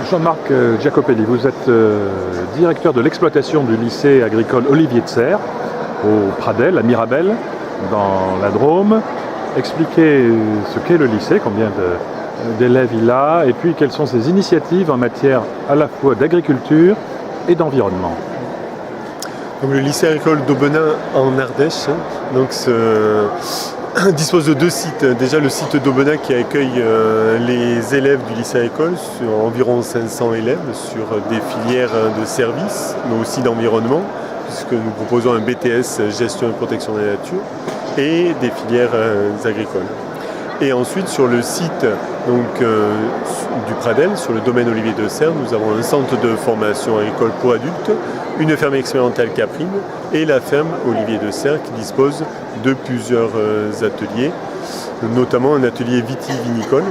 Jean-Marc Giacopelli, vous êtes directeur de l'exploitation du lycée agricole Olivier de Serres au Pradel, à Mirabel, dans la Drôme. Expliquez ce qu'est le lycée, combien d'élèves il a, et puis quelles sont ses initiatives en matière à la fois d'agriculture et d'environnement. Donc, le lycée agricole d'Aubenas en Ardèche dispose de deux sites. Déjà le site d'Aubenas qui accueille les élèves du lycée agricole, sur environ 500 élèves, sur des filières de services, mais aussi d'environnement, puisque nous proposons un BTS gestion et protection de la nature, et des filières agricoles. Et ensuite sur le site du Pradel, sur le domaine Olivier de Serres, nous avons un centre de formation agricole pour adultes, une ferme expérimentale Caprine et la ferme Olivier de Serres qui dispose de plusieurs ateliers, notamment un atelier vitivinicole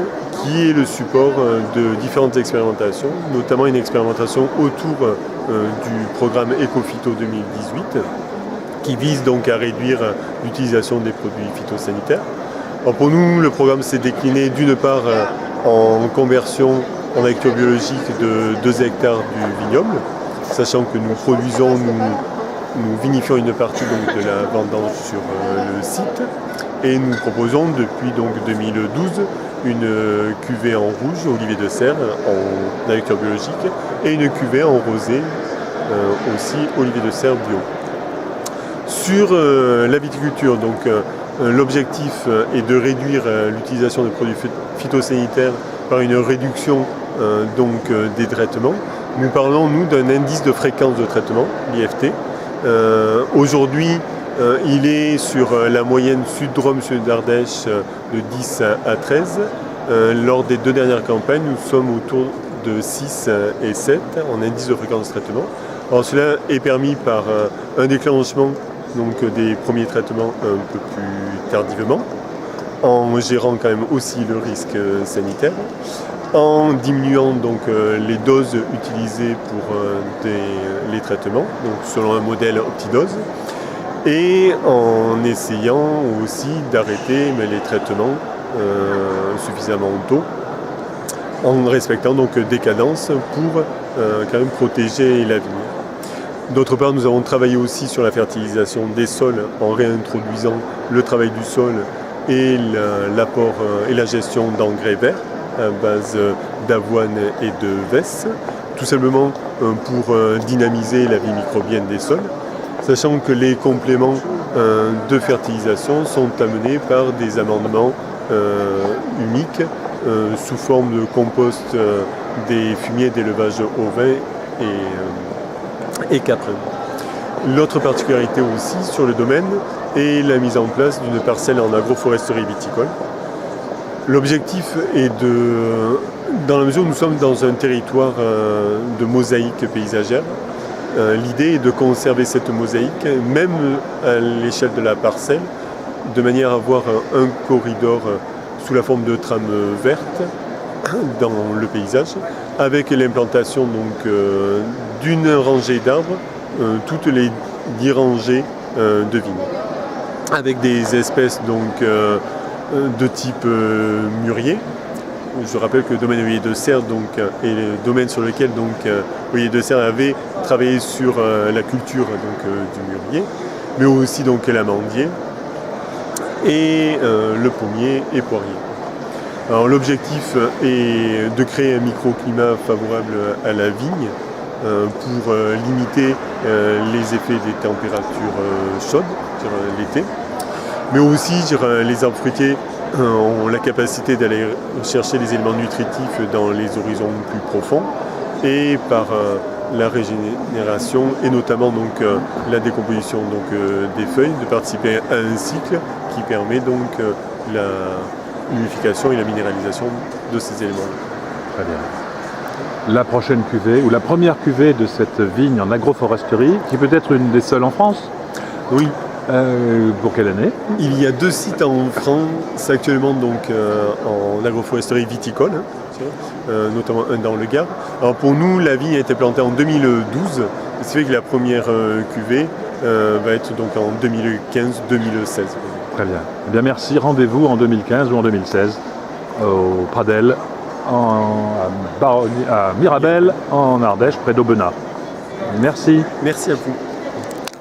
qui est le support de différentes expérimentations, notamment une expérimentation autour du programme Ecophyto 2018 qui vise donc à réduire l'utilisation des produits phytosanitaires. Alors pour nous, le programme s'est décliné d'une part en conversion en agriculture biologique de 2 hectares du vignoble, sachant que nous produisons, nous vinifions une partie donc, de la vendange sur le site, et nous proposons depuis donc 2012 une cuvée en rouge Olivier de Serres en agriculture biologique et une cuvée en rosé aussi Olivier de Serres bio. Sur la viticulture, l'objectif est de réduire l'utilisation de produits phytosanitaires par une réduction des traitements. Nous parlons, nous, d'un indice de fréquence de traitement, l'IFT. Aujourd'hui, il est sur la moyenne Sud-Drôme, Sud-Ardèche de 10 à 13. Lors des 2 dernières campagnes, nous sommes autour de 6 et 7 en indice de fréquence de traitement. Alors, cela est permis par un déclenchement des premiers traitements un peu plus tardivement, en gérant quand même aussi le risque sanitaire, en diminuant les doses utilisées pour les traitements, selon un modèle optidose, et en essayant aussi d'arrêter les traitements suffisamment tôt, en respectant des cadences pour quand même protéger la vigne. D'autre part, nous avons travaillé aussi sur la fertilisation des sols en réintroduisant le travail du sol et l'apport et la gestion d'engrais verts à base d'avoine et de vesse, tout simplement pour dynamiser la vie microbienne des sols, sachant que les compléments de fertilisation sont amenés par des amendements humiques sous forme de compost des fumiers d'élevage ovin et caprin. L'autre particularité aussi sur le domaine est la mise en place d'une parcelle en agroforesterie viticole. L'objectif est dans la mesure où nous sommes dans un territoire de mosaïque paysagère, l'idée est de conserver cette mosaïque, même à l'échelle de la parcelle, de manière à avoir un corridor sous la forme de trames vertes dans le paysage, avec l'implantation d'une rangée d'arbres, toutes les 10 rangées de vignes, avec des espèces de type mûrier. Je rappelle que le domaine Olivier de Serres est le domaine sur lequel Olivier de Serres avait travaillé sur la culture du mûrier, mais aussi l'amandier et le pommier et poirier. Alors, l'objectif est de créer un microclimat favorable à la vigne pour limiter les effets des températures chaudes l'été, mais aussi les arbres fruitiers ont la capacité d'aller chercher les éléments nutritifs dans les horizons plus profonds et par la régénération et notamment la décomposition des feuilles, de participer à un cycle qui permet la l'humidification et la minéralisation de ces éléments. Très bien. La prochaine cuvée, ou la première cuvée de cette vigne en agroforesterie, qui peut être une des seules en France? Oui. Pour quelle année? Il y a 2 sites en France actuellement en agroforesterie viticole, notamment un dans le Gard. Alors pour nous, la vigne a été plantée en 2012, ce qui fait que la première cuvée va être en 2015-2016. Très bien. Eh bien merci, rendez-vous en 2015 ou en 2016 au Pradel à Mirabel, en Ardèche, près d'Aubenas. Merci. Merci à vous.